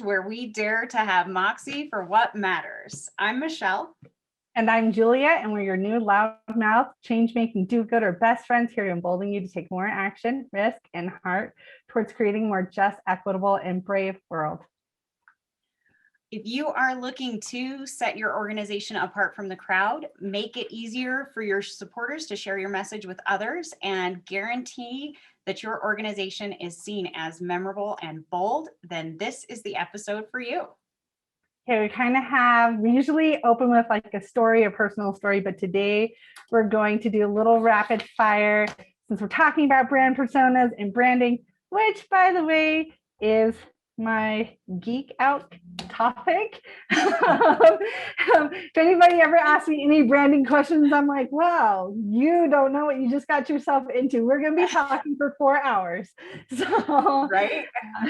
where we dare to have moxie for what matters. I'm Michelle. And I'm Julia, and we're your new loudmouth, change-making, do-gooder best friends here to embolden you to take more action, risk, and heart towards creating a more just, equitable, and brave world. If you are looking to set your organization apart from the crowd, make it easier for your supporters to share your message with others, and guarantee that your organization is seen as memorable and bold, then this is the episode for you. Okay, we usually open with like a story, a personal story, but today we're going to do a little rapid fire since we're talking about brand personas and branding, which, by the way, is my geek out topic. If anybody ever asks me any branding questions, I'm like, wow, you don't know what you just got yourself into. We're going to be talking for 4 hours. So, right?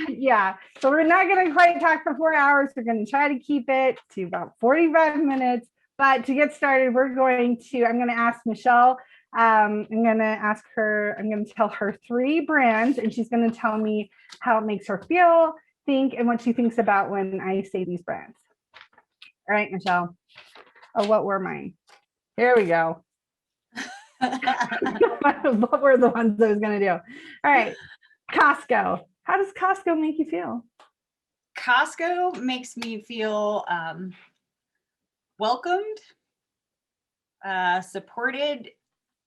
Yeah. So we're not going to quite talk for 4 hours. We're going to try to keep it to about 45 minutes. But to get started, I'm going to ask Michelle. I'm going to tell her 3 brands, and she's going to tell me how it makes her feel, think, and what she thinks about when I say these brands. All right, Michelle. Oh, what were mine? Here we go. What were the ones I was going to do? All right. Costco. How does Costco make you feel? Costco makes me feel welcomed, supported,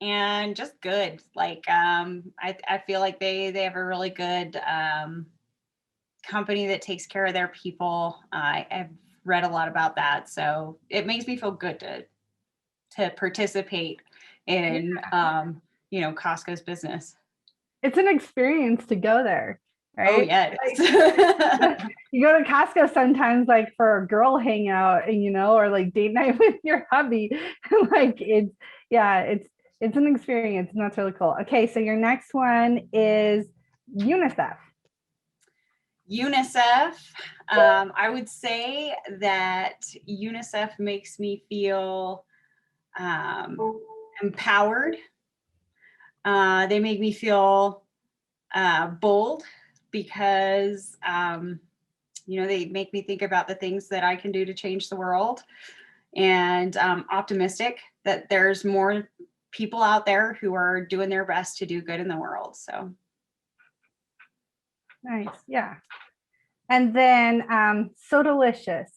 and just good. Like I feel like they have a really good company that takes care of their people. I've read a lot about that, so it makes me feel good to participate in Costco's business. It's an experience to go there, right? Oh yeah. You go to Costco sometimes like for a girl hangout, and or like date night with your hubby. Like it's an experience, and that's really cool. Okay, so your next one is UNICEF. UNICEF. I would say that UNICEF makes me feel empowered. They make me feel bold because they make me think about the things that I can do to change the world, and optimistic that there's more people out there who are doing their best to do good in the world. So nice. Yeah. And then So Delicious,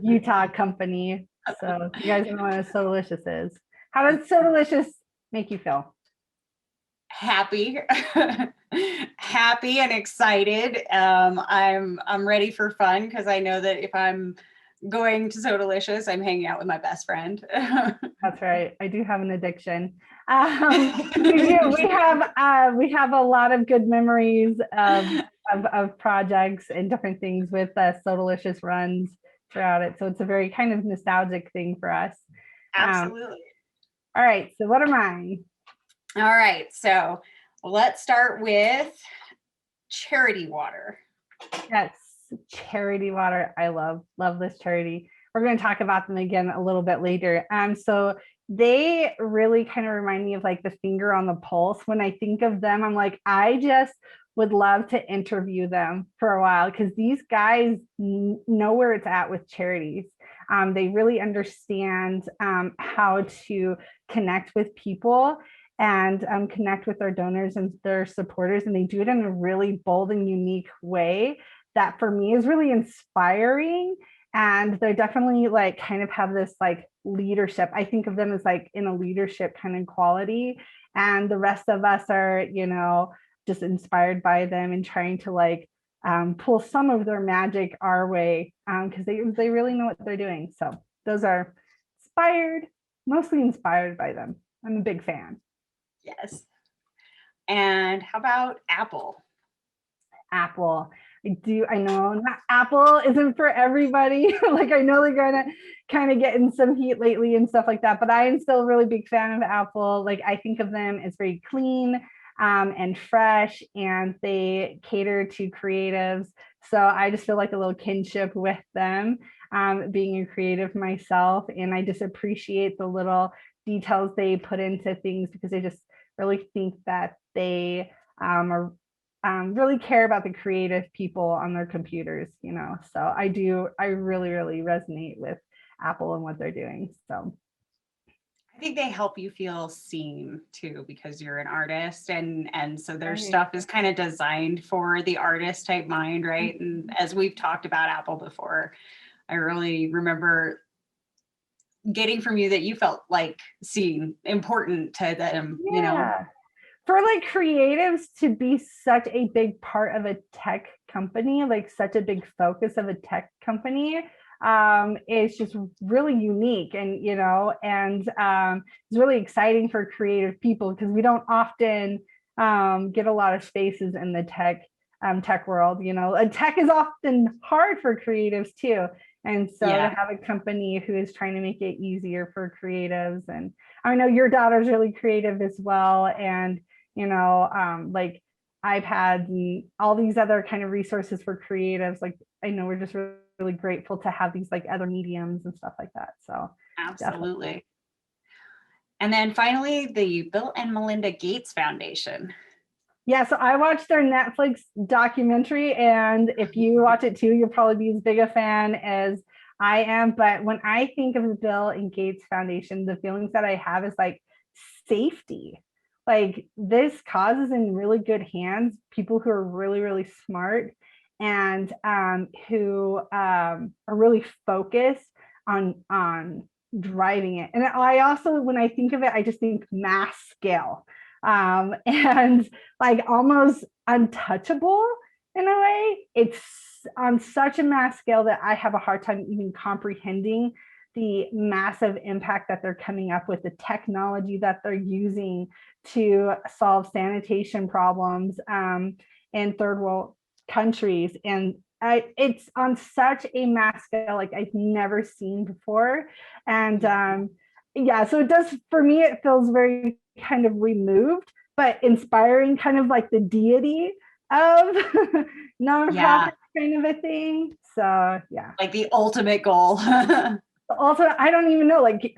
Utah company. So you guys know what So Delicious is. How does So Delicious make you feel? Happy. Happy and excited. I'm ready for fun because I know that if I'm going to So Delicious, I'm hanging out with my best friend. That's right. I do have an addiction. We have a lot of good memories of projects and different things with So Delicious runs throughout it. So it's a very kind of nostalgic thing for us. Absolutely. All right. So what are mine? All right. So let's start with Charity Water. Yes, Charity Water. I love this charity. We're going to talk about them again a little bit later. So they really kind of remind me of like the finger on the pulse. When I think of them, I'm like, I just would love to interview them for a while, because these guys know where it's at with charities. They really understand how to connect with people and connect with their donors and their supporters. And they do it in a really bold and unique way that for me is really inspiring. And they definitely like kind of have this like leadership. I think of them as like in a leadership kind of quality. And the rest of us are, just inspired by them and trying to like pull some of their magic our way, because they really know what they're doing. So those are mostly inspired by them. I'm a big fan. Yes. And how about Apple? Apple. I know not Apple isn't for everybody. Like I know they're gonna kind of get in some heat lately and stuff like that, but I am still a really big fan of Apple. Like I think of them as very clean and fresh, and they cater to creatives. So I just feel like a little kinship with them, being a creative myself, and I just appreciate the little details they put into things, because I just really think that they are really care about the creative people on their computers, so I really, really resonate with Apple and what they're doing. So I think they help you feel seen too, because you're an artist, and so their right. stuff is kind of designed for the artist type mind, right? And as we've talked about Apple before, I really remember getting from you that you felt like seen, important to them, Yeah. For like creatives to be such a big part of a tech company, like such a big focus of a tech company, is just really unique, and it's really exciting for creative people because we don't often get a lot of spaces in the tech world. And tech is often hard for creatives too. And so to have a company who is trying to make it easier for creatives, and I know your daughter's really creative as well, and like iPads and all these other kind of resources for creatives. Like I know we're just really, really grateful to have these like other mediums and stuff like that. So absolutely. definitely. And then finally, the Bill and Melinda Gates Foundation. Yeah, so I watched their Netflix documentary, and if you watch it too, you'll probably be as big a fan as I am. But when I think of the Bill and Gates Foundation, the feelings that I have is like safety. Like this cause is in really good hands, people who are really, really smart, and who are really focused on driving it. And I also, when I think of it, I just think mass scale, and like almost untouchable in a way. It's on such a mass scale that I have a hard time even comprehending the massive impact that they're coming up with, the technology that they're using to solve sanitation problems in third world countries. And it's on such a mass scale like I've never seen before. And yeah, so it does, for me, it feels very kind of removed, but inspiring, kind of like the deity of nonprofit kind of a thing. So yeah. Like the ultimate goal. Also, I don't even know, like,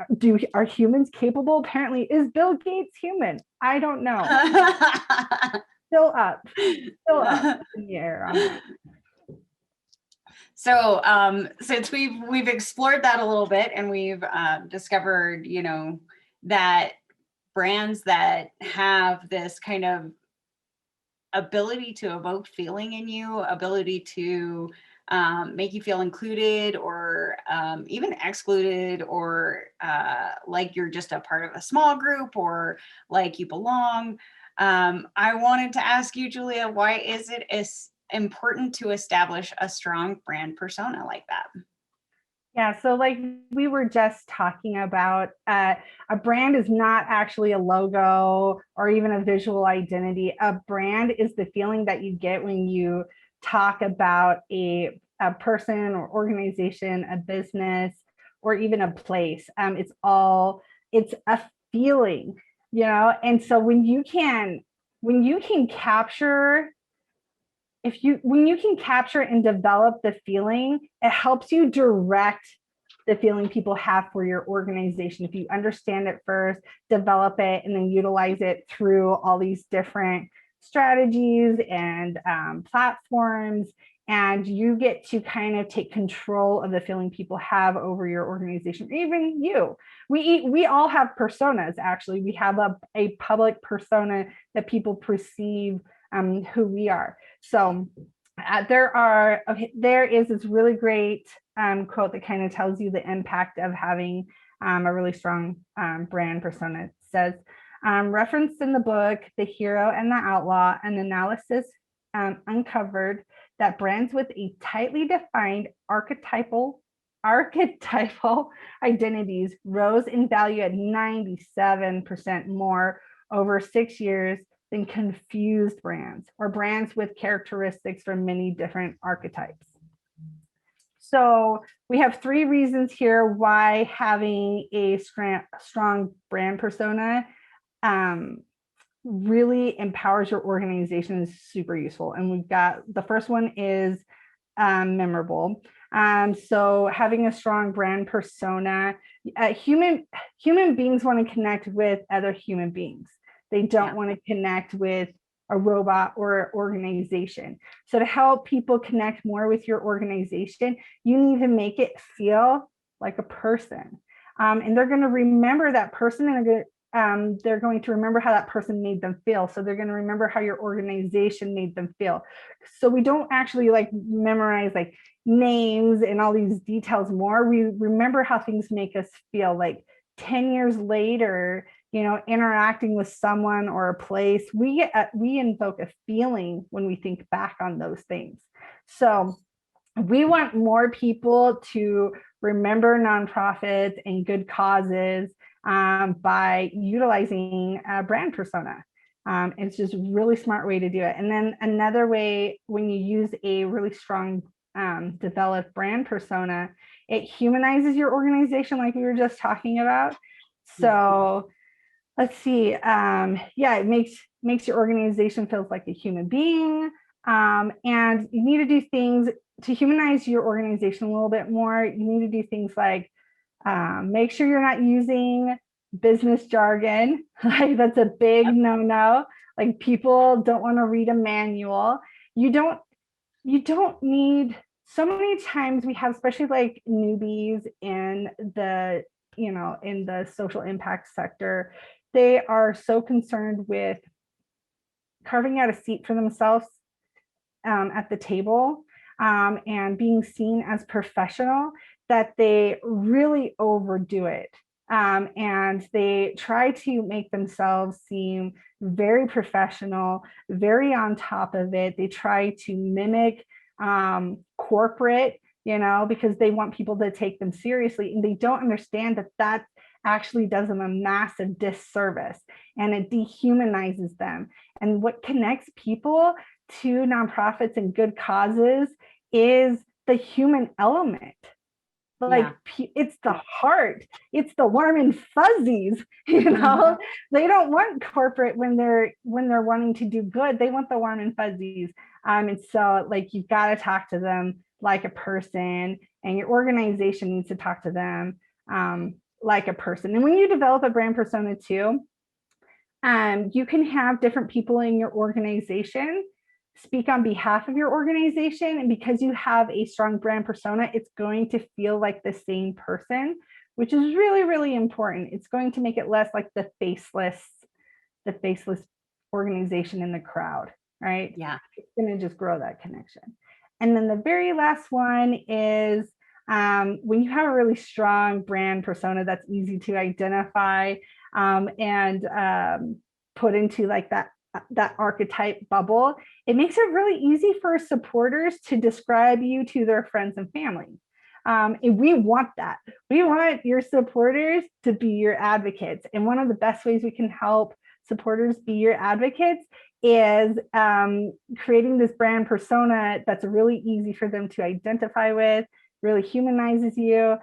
are humans capable? Apparently, is Bill Gates human? I don't know. Still up in the air on that. So since we've explored that a little bit, and we've discovered, that brands that have this kind of ability to evoke feeling in you, ability to make you feel included, or even excluded, or like you're just a part of a small group, or like you belong. I wanted to ask you, Julia, why is it important to establish a strong brand persona like that? Yeah, so like we were just talking about, a brand is not actually a logo or even a visual identity. A brand is the feeling that you get when you talk about a person or organization, a business, or even a place. It's a feeling, and so when you can capture, when you can capture and develop the feeling, it helps you direct the feeling people have for your organization. If you understand it first, develop it, and then utilize it through all these different strategies and platforms, and you get to kind of take control of the feeling people have over your organization, even you. We all have personas. Actually, we have a public persona that people perceive who we are. So there is this really great quote that kind of tells you the impact of having a really strong brand persona. It says, referenced in the book, The Hero and the Outlaw, an analysis uncovered that brands with a tightly defined archetypal identities rose in value at 97% more over 6 years than confused brands, or brands with characteristics from many different archetypes. So we have 3 reasons here why having a strong brand persona really empowers your organization, is super useful. And we've got, the first one is memorable. So having a strong brand persona, human beings want to connect with other human beings. They don't want to connect with a robot or organization. So to help people connect more with your organization, you need to make it feel like a person. And they're going to remember that person, and they're going to remember how that person made them feel. So they're going to remember how your organization made them feel. So we don't actually like memorize like names and all these details more. We remember how things make us feel. Like 10 years later, interacting with someone or a place, we invoke a feeling when we think back on those things. So we want more people to remember nonprofits and good causes by utilizing a brand persona. It's just a really smart way to do it. And then another way, when you use a really strong developed brand persona, it humanizes your organization, like we were just talking about. So let's see. It makes your organization feels like a human being. And you need to do things to humanize your organization a little bit more. You need to do things like make sure you're not using business jargon. Like that's a big no-no. Like people don't want to read a manual. You don't need, so many times we have, especially like newbies in the social impact sector, they are so concerned with carving out a seat for themselves at the table and being seen as professional that they really overdo it. And they try to make themselves seem very professional, very on top of it. They try to mimic corporate, because they want people to take them seriously. And they don't understand that that actually does them a massive disservice, and it dehumanizes them. And what connects people to nonprofits and good causes is the human element. Like it's the heart, it's the warm and fuzzies, They don't want corporate when they're wanting to do good. They want the warm and fuzzies. And so like you've got to talk to them like a person, and your organization needs to talk to them like a person. And when you develop a brand persona too, you can have different people in your organization speak on behalf of your organization. And because you have a strong brand persona, it's going to feel like the same person, which is really, really important. It's going to make it less like the faceless organization in the crowd, right? Yeah. It's going to just grow that connection. And then the very last one is when you have a really strong brand persona that's easy to identify and put into like that archetype bubble, it makes it really easy for supporters to describe you to their friends and family. And we want that. We want your supporters to be your advocates. And one of the best ways we can help supporters be your advocates is creating this brand persona that's really easy for them to identify with, really humanizes you,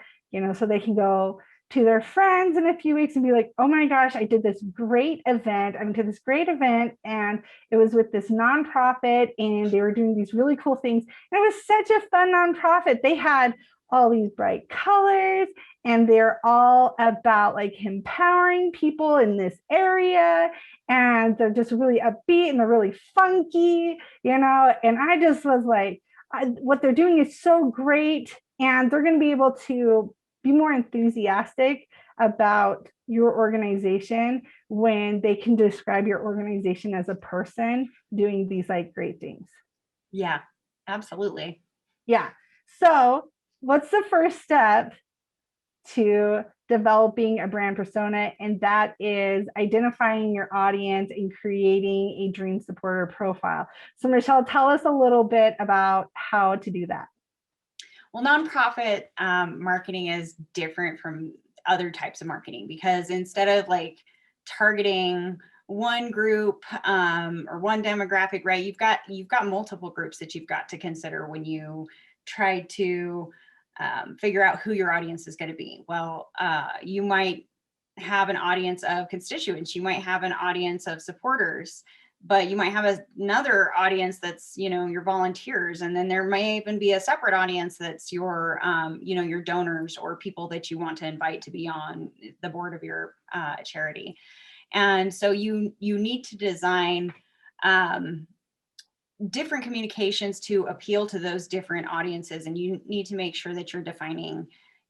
so they can go to their friends in a few weeks and be like, oh my gosh, I did this great event. I went to this great event and it was with this nonprofit and they were doing these really cool things. And it was such a fun nonprofit. They had all these bright colors and they're all about like empowering people in this area. And they're just really upbeat and they're really funky, and I just was like, what they're doing is so great. And they're going to be able to be more enthusiastic about your organization when they can describe your organization as a person doing these like great things. Yeah, absolutely. Yeah. So what's the first step to developing a brand persona? And that is identifying your audience and creating a dream supporter profile. So Michelle, tell us a little bit about how to do that. Well, nonprofit marketing is different from other types of marketing because instead of like targeting one group or one demographic, right? You've got multiple groups that you've got to consider when you try to figure out who your audience is going to be. Well, you might have an audience of constituents, you might have an audience of supporters, but you might have another audience that's, your volunteers. And then there may even be a separate audience that's your, your donors or people that you want to invite to be on the board of your charity. And so you need to design different communications to appeal to those different audiences. And you need to make sure that you're defining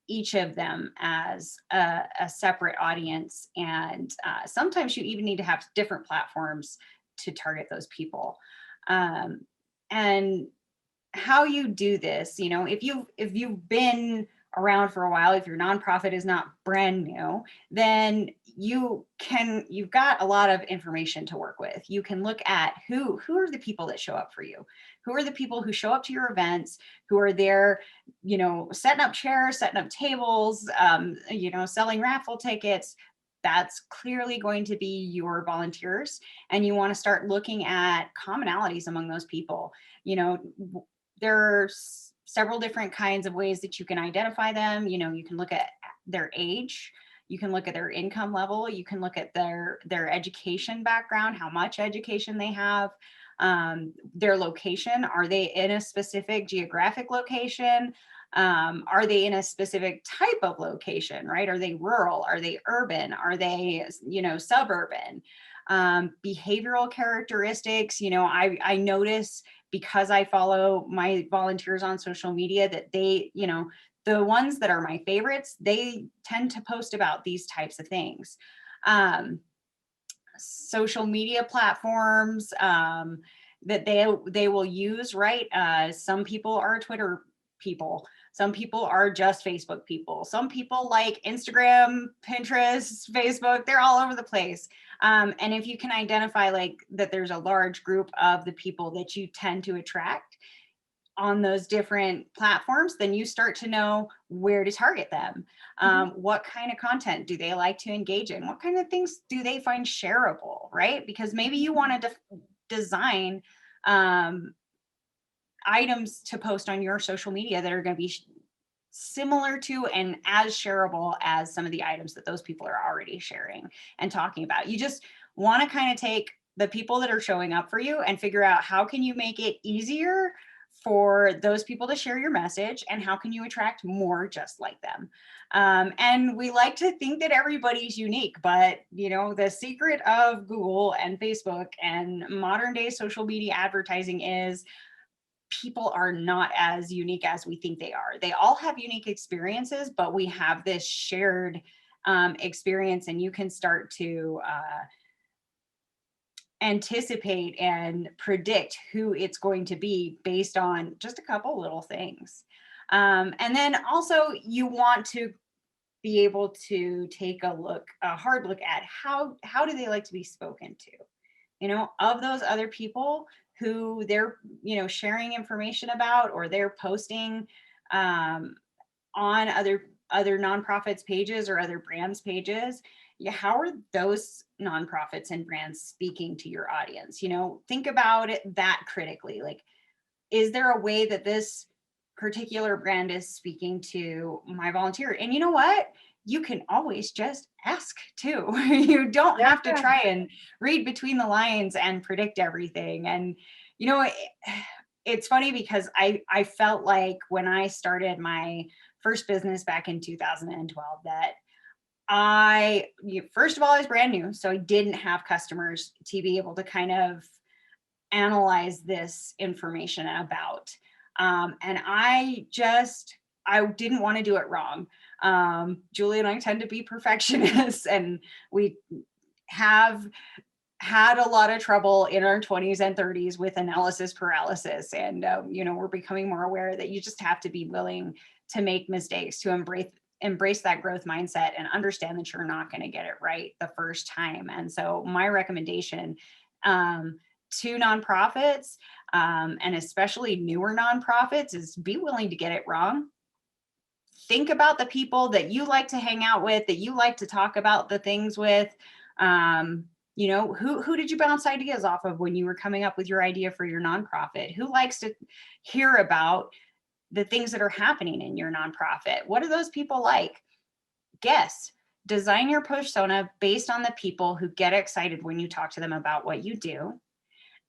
each of them as a separate audience. And sometimes you even need to have different platforms to target those people. And how you do this, you know, if you've been around for a while, if your nonprofit is not brand new, then you've got a lot of information to work with. You can look at who are the people that show up for you, who are the people who show up to your events, who are there, you know, setting up chairs, setting up tables, you know, selling raffle tickets. That's clearly going to be your volunteers. And you want to start looking at commonalities among those people. You know, there's several different kinds of ways that you can identify them. You know, you can look at their age, you can look at their income level, you can look at their education background, how much education they have, their location. Are they in a specific geographic location? Are they in a specific type of location, right? Are they rural? Are they urban? Are they, you know, suburban? Behavioral characteristics, you know, I notice, because I follow my volunteers on social media, that they, you know, the ones that are my favorites, they tend to post about these types of things. Social media platforms that they will use, right? Some people are Twitter people. Some people are just Facebook people. Some people like Instagram, Pinterest, Facebook, they're all over the place. And if you can identify like that there's a large group of the people that you tend to attract on those different platforms, then you start to know where to target them. What kind of content do they like to engage in? What kind of things do they find shareable, right? Because maybe you want to design items to post on your social media that are going to be similar to and as shareable as some of the items that those people are already sharing and talking about. You just want to kind of take the people that are showing up for you and figure out how can you make it easier for those people to share your message, and how can you attract more just like them. And we like to think that everybody's unique, but you know, the secret of Google and Facebook and modern day social media advertising is people are not as unique as we think they are. They all have unique experiences, but we have this shared experience, and you can start to anticipate and predict who it's going to be based on just a couple little things. And then also you want to be able to take a hard look at how do they like to be spoken to, you know, of those other people who they're, you know, sharing information about, or they're posting on other nonprofits pages or other brands pages. Yeah, how are those nonprofits and brands speaking to your audience? You know, think about it that critically. Like, is there a way that this particular brand is speaking to my volunteer? And you know what? You can always just ask too. You don't have to try and read between the lines and predict everything. And, you know, it's funny because I felt like when I started my first business back in 2012 that first of all, I was brand new. So I didn't have customers to be able to kind of analyze this information about. And I didn't want to do it wrong. Julie and I tend to be perfectionists, and we have had a lot of trouble in our 20s and 30s with analysis paralysis. And, you know, we're becoming more aware that you just have to be willing to make mistakes, to embrace that growth mindset and understand that you're not going to get it right the first time. And so my recommendation to nonprofits, and especially newer nonprofits, is be willing to get it wrong. Think about the people that you like to hang out with, that you like to talk about the things with. You know, who did you bounce ideas off of when you were coming up with your idea for your nonprofit? Who likes to hear about the things that are happening in your nonprofit? What are those people like? Guess. Design your persona based on the people who get excited when you talk to them about what you do,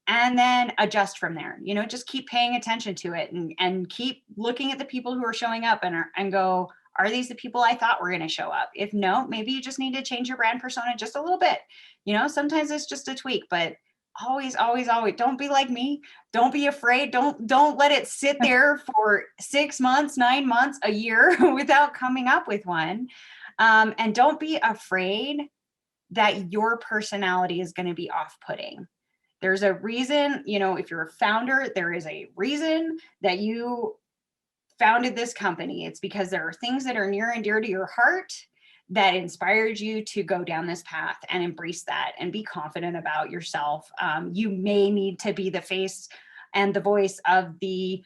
and then adjust from there. You know, just keep paying attention to it, and keep looking at the people who are showing up and go, are these the people I thought were going to show up? If no, maybe you just need to change your brand persona just a little bit. You know, sometimes it's just a tweak, but Always, always, always. Don't be like me. Don't be afraid. Don't let it sit there for 6 months, 9 months, a year without coming up with one. And don't be afraid that your personality is going to be off-putting. There's a reason, you know, if you're a founder, there is a reason that you founded this company. It's because there are things that are near and dear to your heart that inspired you to go down this path, and embrace that and be confident about yourself. You may need to be the face and the voice of the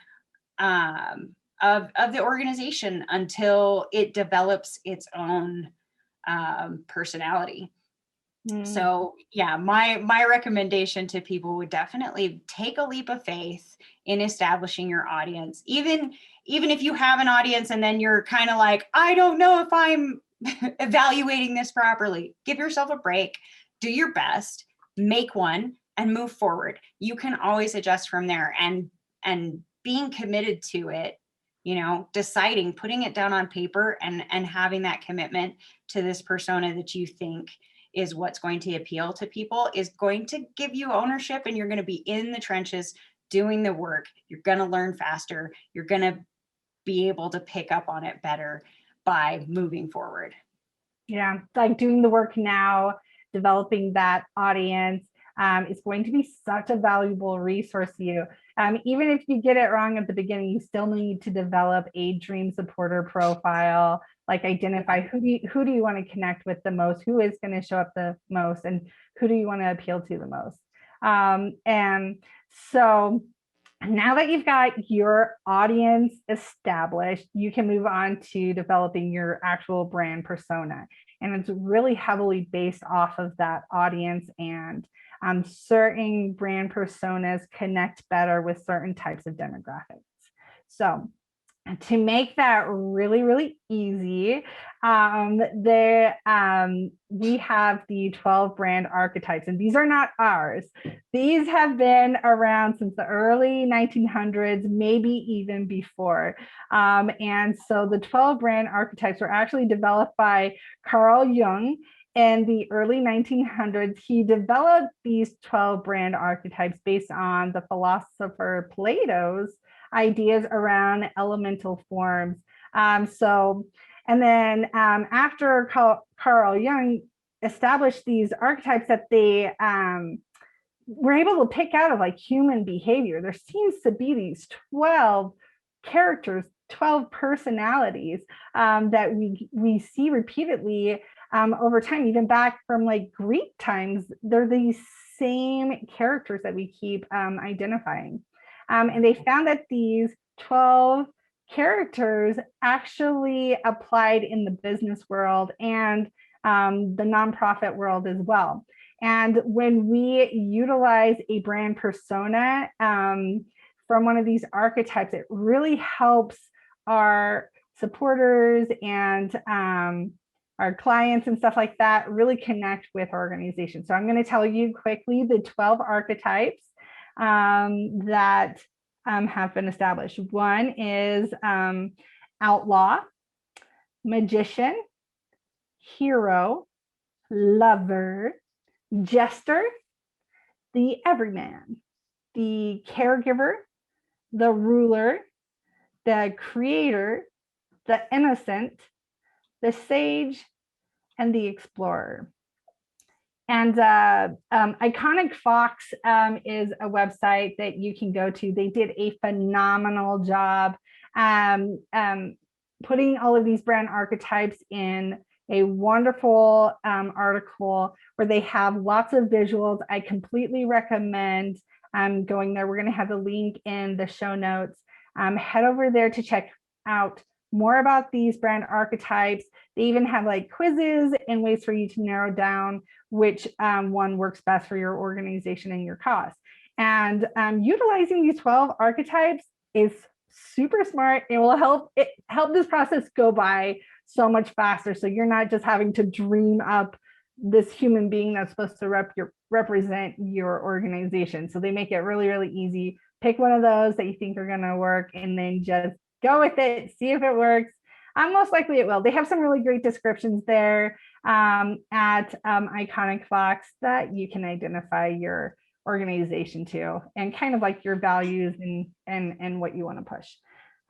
of the organization until it develops its own personality. So yeah, my recommendation to people would definitely take a leap of faith in establishing your audience. Even if you have an audience and then you're kind of like, I don't know if I'm evaluating this properly. Give yourself a break, do your best, make one, and move forward. You can always adjust from there, and being committed to it, you know, deciding, putting it down on paper, and having that commitment to this persona that you think is what's going to appeal to people is going to give you ownership, and you're going to be in the trenches doing the work. You're going to learn faster. You're going to be able to pick up on it better by moving forward. Yeah, like doing the work now, developing that audience is going to be such a valuable resource to you. Even if you get it wrong at the beginning, you still need to develop a dream supporter profile, like identify who do you want to connect with the most, who is going to show up the most, and who do you want to appeal to the most. And so now that you've got your audience established, you can move on to developing your actual brand persona. And it's really heavily based off of that audience, and certain brand personas connect better with certain types of demographics. So to make that really, really easy, we have the 12 brand archetypes, and these are not ours. These have been around since the early 1900s, maybe even before. And so the 12 brand archetypes were actually developed by Carl Jung in the early 1900s. He developed these 12 brand archetypes based on the philosopher Plato's ideas around elemental forms. And then after Carl Jung established these archetypes that they were able to pick out of like human behavior, there seems to be these 12 characters, 12 personalities that we see repeatedly over time, even back from like Greek times. They're these same characters that we keep identifying. And they found that these 12 characters actually applied in the business world and the nonprofit world as well. And when we utilize a brand persona from one of these archetypes, it really helps our supporters and our clients and stuff like that really connect with organizations. So I'm going to tell you quickly the 12 archetypes that have been established. One is outlaw, magician, hero, lover, jester, the everyman, the caregiver, the ruler, the creator, the innocent, the sage, and the explorer. And Iconic Fox is a website that you can go to. They did a phenomenal job putting all of these brand archetypes in a wonderful article where they have lots of visuals. I completely recommend going there. We're going to have the link in the show notes. Head over there to check out more about these brand archetypes. They even have like quizzes and ways for you to narrow down which one works best for your organization and your cause. And utilizing these 12 archetypes is super smart. It will help this process go by so much faster. So you're not just having to dream up this human being that's supposed to represent your organization. So they make it really, really easy. Pick one of those that you think are going to work, and then just go with it, see if it works. Most likely it will. They have some really great descriptions there at Iconic Fox that you can identify your organization too, and kind of like your values and what you want to push.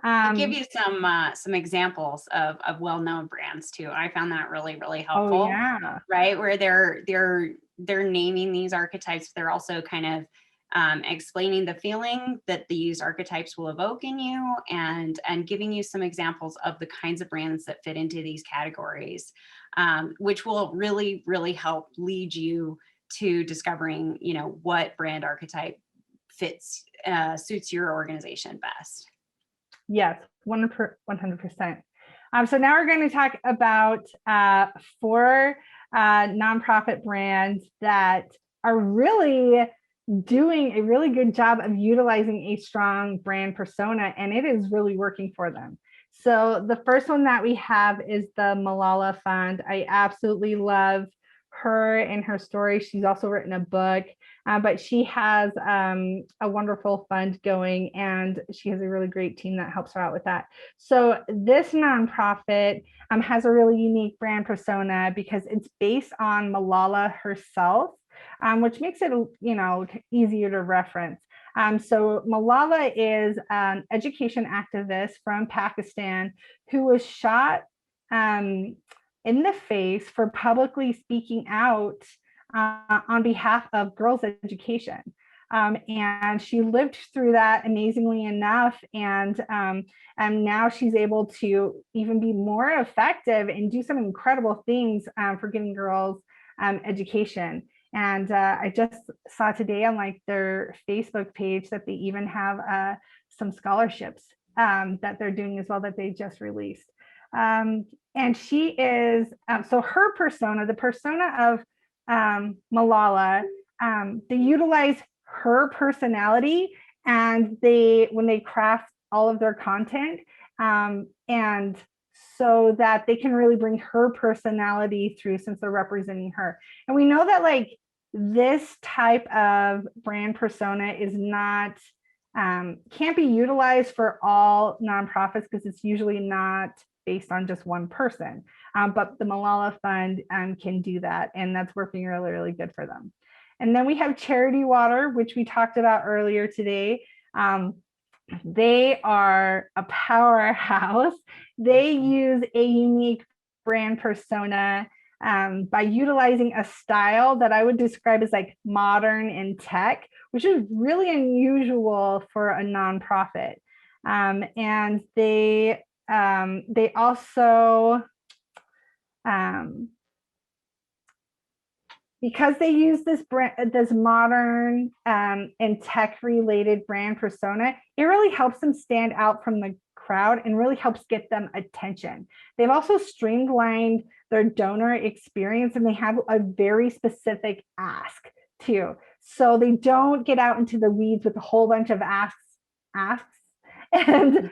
I'll give you some examples of well-known brands too. I found that really Oh helpful, yeah. right? Where they're naming these archetypes. They're also kind of explaining the feeling that these archetypes will evoke in you, and giving you some examples of the kinds of brands that fit into these categories, which will really help lead you to discovering, you know, what brand archetype suits your organization best. Yes, 100%. So now we're going to talk about 4 nonprofit brands that are really doing a really good job of utilizing a strong brand persona, and it is really working for them. So the first one that we have is the Malala Fund. I absolutely love her and her story. She's also written a book, but she has a wonderful fund going, and she has a really great team that helps her out with that. So this nonprofit has a really unique brand persona because it's based on Malala herself, which makes it, you know, easier to reference. So Malala is an education activist from Pakistan who was shot in the face for publicly speaking out on behalf of girls' education. And she lived through that amazingly enough. And now she's able to even be more effective and do some incredible things for giving girls education. And I just saw today on like their Facebook page that they even have some scholarships that they're doing as well that they just released. And she is, so her persona, the persona of Malala, they utilize her personality, and when they craft all of their content, and so that they can really bring her personality through since they're representing her. And we know that like this type of brand persona is not, can't be utilized for all nonprofits because it's usually not based on just one person. But the Malala Fund can do that, and that's working really good for them. And then we have Charity Water, which we talked about earlier today. They are a powerhouse. They use a unique brand persona by utilizing a style that I would describe as like modern and tech, which is really unusual for a nonprofit. And they also, because they use this modern and tech related brand persona, it really helps them stand out from the crowd and really helps get them attention. They've also streamlined their donor experience, and they have a very specific ask too. So they don't get out into the weeds with a whole bunch of asks. And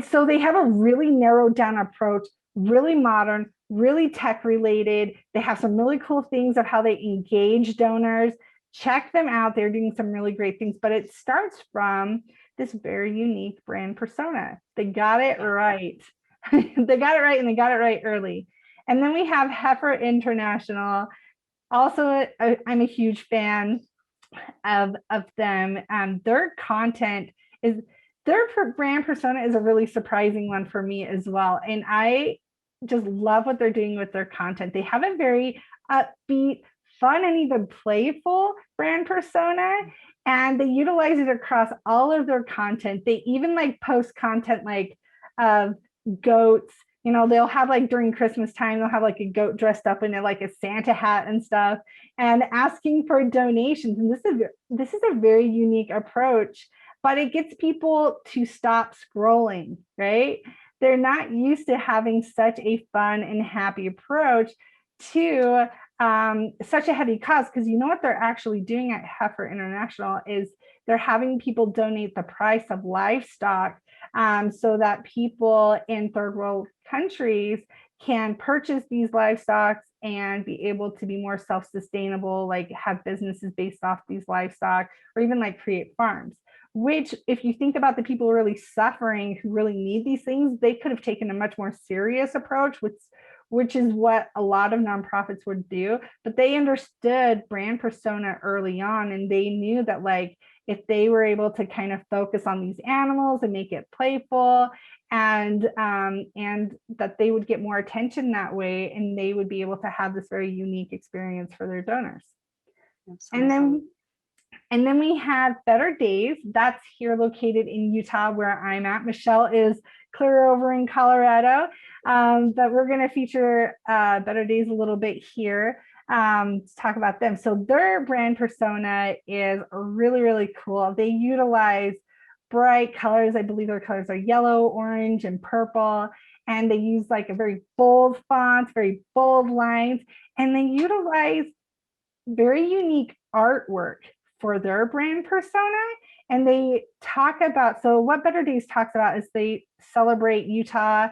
so they have a really narrowed down approach, really modern, really tech related. They have some really cool things of how they engage donors. Check them out. They're doing some really great things, but it starts from this very unique brand persona. They got it right. They got it right, and they got it right early. And then we have Heifer International. Also, I'm a huge fan of them. Their content is, their brand persona is a really surprising one for me as well. And I just love what they're doing with their content. They have a very upbeat, fun, and even playful brand persona, and they utilize it across all of their content. They even like post content like goats. You know, they'll have like during Christmas time, they'll have like a goat dressed up in like a Santa hat and stuff, and asking for donations. And this is a very unique approach, but it gets people to stop scrolling, right? They're not used to having such a fun and happy approach to such a heavy cause, because you know what they're actually doing at Heifer International is they're having people donate the price of livestock so that people in third world countries can purchase these livestock and be able to be more self-sustainable, like have businesses based off these livestock, or even like create farms. Which, if you think about the people really suffering who really need these things, they could have taken a much more serious approach, which is what a lot of nonprofits would do. But they understood brand persona early on, and they knew that like if they were able to kind of focus on these animals and make it playful, and that they would get more attention that way, and they would be able to have this very unique experience for their donors. That's And awesome. then we have Better Days. That's here located in Utah, where I'm at. Michelle is clear over in Colorado, but we're going to feature Better Days a little bit here to talk about them. So their brand persona is really, really cool. They utilize bright colors. I believe their colors are yellow, orange, and purple. And they use like a very bold fonts, very bold lines, and they utilize very unique artwork for their brand persona. And they talk about, so what Better Days talks about is they celebrate Utah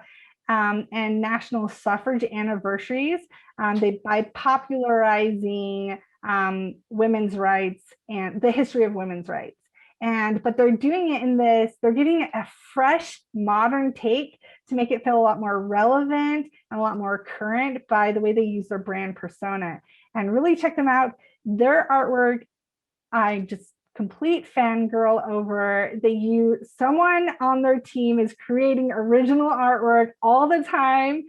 and national suffrage anniversaries by popularizing women's rights and the history of women's rights. But they're doing it in this, they're giving it a fresh, modern take to make it feel a lot more relevant and a lot more current by the way they use their brand persona. And really check them out. Their artwork, I just complete fangirl over. They use, someone on their team is creating original artwork all the time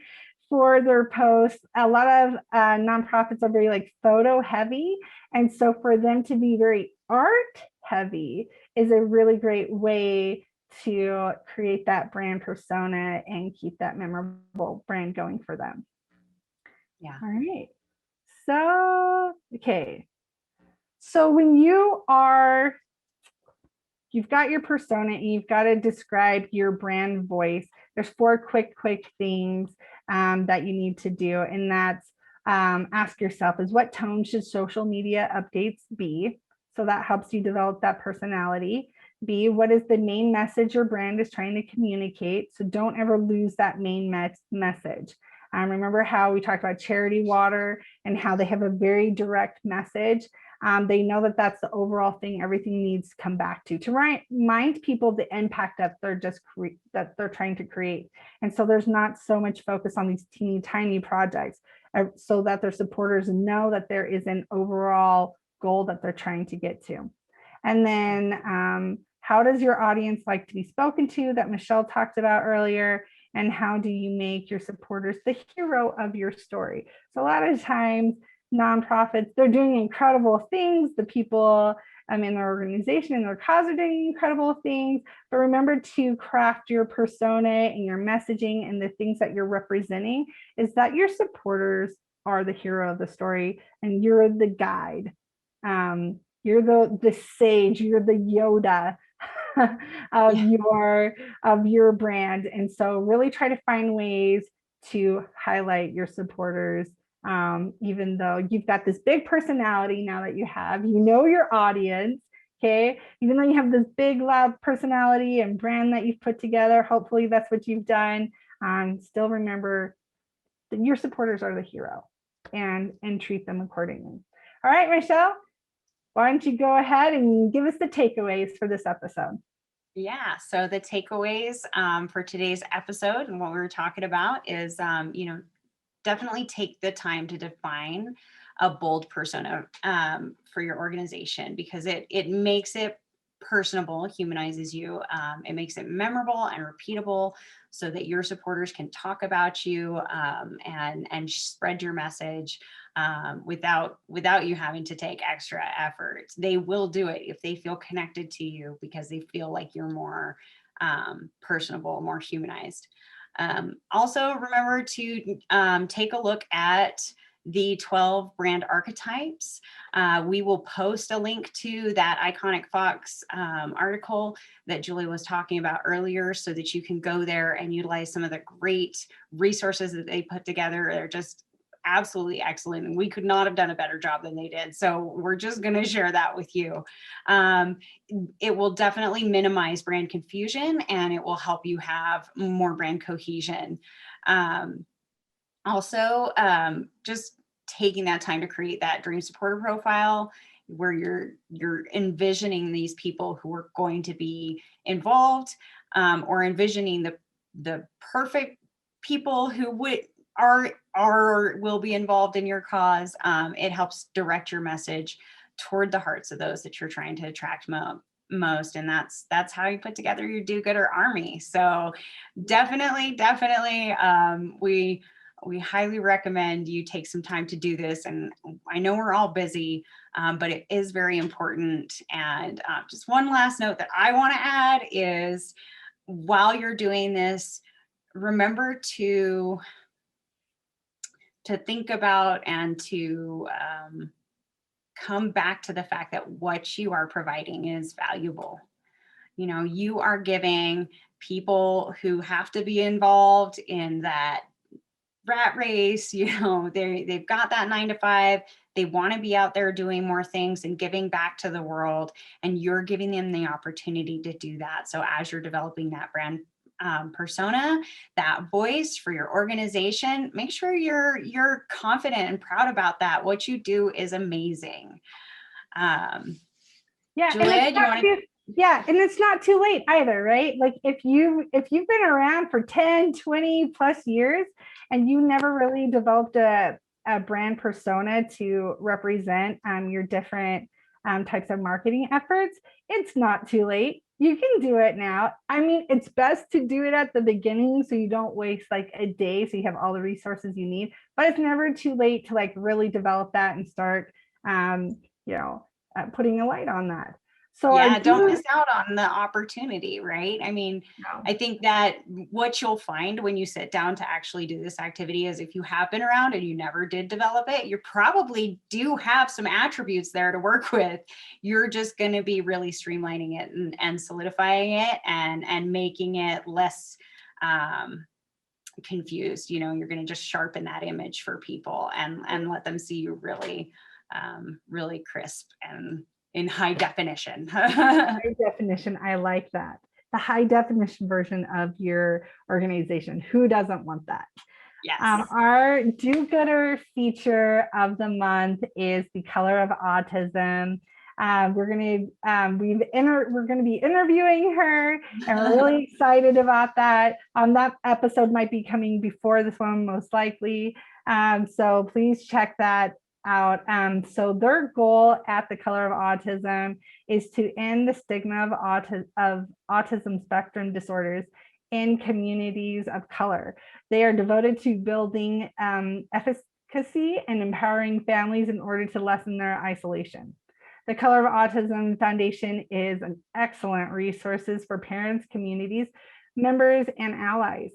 for their posts. A lot of nonprofits are very like photo heavy. And so for them to be very art heavy is a really great way to create that brand persona and keep that memorable brand going for them. Yeah. All right. So, okay. So when you've got your persona and you've got to describe your brand voice, there's 4 quick things that you need to do. And that's ask yourself is what tone should social media updates be? So that helps you develop that personality. B, what is the main message your brand is trying to communicate? So don't ever lose that main message. Remember how we talked about charity water and how they have a very direct message. They know that that's the overall thing everything needs to come back to remind people the impact that they're trying to create. And so there's not so much focus on these teeny tiny projects so that their supporters know that there is an overall goal that they're trying to get to. And then how does your audience like to be spoken to that Michelle talked about earlier? And how do you make your supporters the hero of your story? So a lot of times nonprofits, they're doing incredible things. The people in their organization and their cause are doing incredible things. But remember to craft your persona and your messaging and the things that you're representing is that your supporters are the hero of the story and you're the guide. You're the sage, you're the Yoda of your brand. And so really try to find ways to highlight your supporters, even though you've got this big personality now that you know your audience. Okay, even though you have this big loud personality and brand that you've put together, hopefully that's what you've done. Still remember that your supporters are the hero and treat them accordingly. All right, Michelle, why don't you go ahead and give us the takeaways for this episode? Yeah. So the takeaways for today's episode and what we were talking about is, definitely take the time to define a bold persona for your organization because it makes it personable, humanizes you. It makes it memorable and repeatable so that your supporters can talk about you and spread your message without you having to take extra effort. They will do it if they feel connected to you because they feel like you're more personable, more humanized. Also, remember to take a look at the 12 brand archetypes. We will post a link to that Iconic Fox article that Julie was talking about earlier so that you can go there and utilize some of the great resources that they put together. They're just absolutely excellent. And we could not have done a better job than they did. So we're just going to share that with you. It will definitely minimize brand confusion and it will help you have more brand cohesion. Also, just taking that time to create that dream supporter profile where you're envisioning these people who are going to be involved or envisioning the perfect people who are are or will be involved in your cause. It helps direct your message toward the hearts of those that you're trying to attract most. And that's how you put together your do-gooder army. So definitely, we highly recommend you take some time to do this. And I know we're all busy, but it is very important. And just one last note that I want to add is, while you're doing this, remember to think about and to come back to the fact that what you are providing is valuable. You know, you are giving people who have to be involved in that rat race, you know, they've got that 9 to 5, they want to be out there doing more things and giving back to the world, and you're giving them the opportunity to do that. So as you're developing that brand persona, that voice for your organization, make sure you're confident and proud about that. What you do is amazing. Yeah, Julia, do you want to? Yeah, and it's not too late either, right? Like if you've been around for 10, 20 plus years and you never really developed a brand persona to represent your different types of marketing efforts, it's not too late. You can do it now. I mean, it's best to do it at the beginning so you don't waste like a day, so you have all the resources you need, but it's never too late to like really develop that and start, putting a light on that. So yeah, don't miss out on the opportunity, right? I mean, no. I think that what you'll find when you sit down to actually do this activity is, if you have been around and you never did develop it, you probably do have some attributes there to work with. You're just going to be really streamlining it and solidifying it and making it less confused. You know, you're going to just sharpen that image for people and let them see you really, really crisp and in high definition. High definition, I like that. The high definition version of your organization. Who doesn't want that? Yes. Our do-gooder feature of the month is the color of autism. We're going to be interviewing her, and we're really excited about that. That episode might be coming before this one, most likely. So please check that out. So their goal at the Color of Autism is to end the stigma of autism spectrum disorders in communities of color. They are devoted to building efficacy and empowering families in order to lessen their isolation. The Color of Autism Foundation is an excellent resource for parents, communities, members, and allies.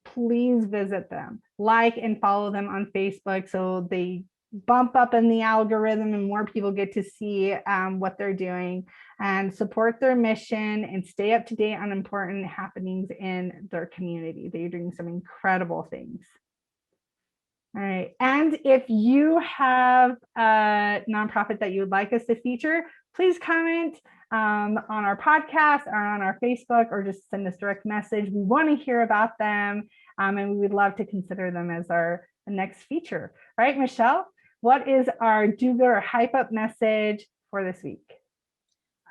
Please visit them, like and follow them on Facebook so they bump up in the algorithm and more people get to see what they're doing, and support their mission and stay up to date on important happenings in their community. They're doing some incredible things. All right. And if you have a nonprofit that you would like us to feature, please comment on our podcast or on our Facebook, or just send us direct message. We want to hear about them, and we would love to consider them as our next feature. All right, Michelle, what is our do-gooder hype up message for this week?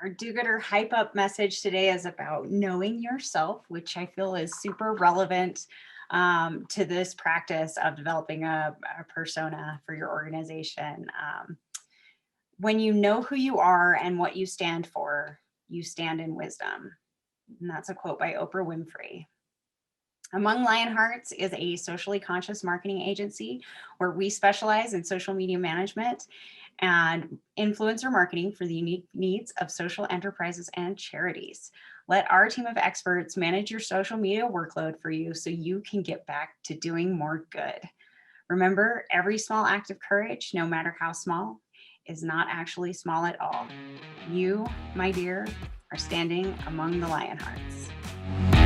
Our do-gooder hype up message today is about knowing yourself, which I feel is super relevant to this practice of developing a persona for your organization. When you know who you are and what you stand for, you stand in wisdom. And that's a quote by Oprah Winfrey. Among Lionhearts is a socially conscious marketing agency where we specialize in social media management and influencer marketing for the unique needs of social enterprises and charities. Let our team of experts manage your social media workload for you so you can get back to doing more good. Remember, every small act of courage, no matter how small, is not actually small at all. You, my dear, are standing among the Lionhearts.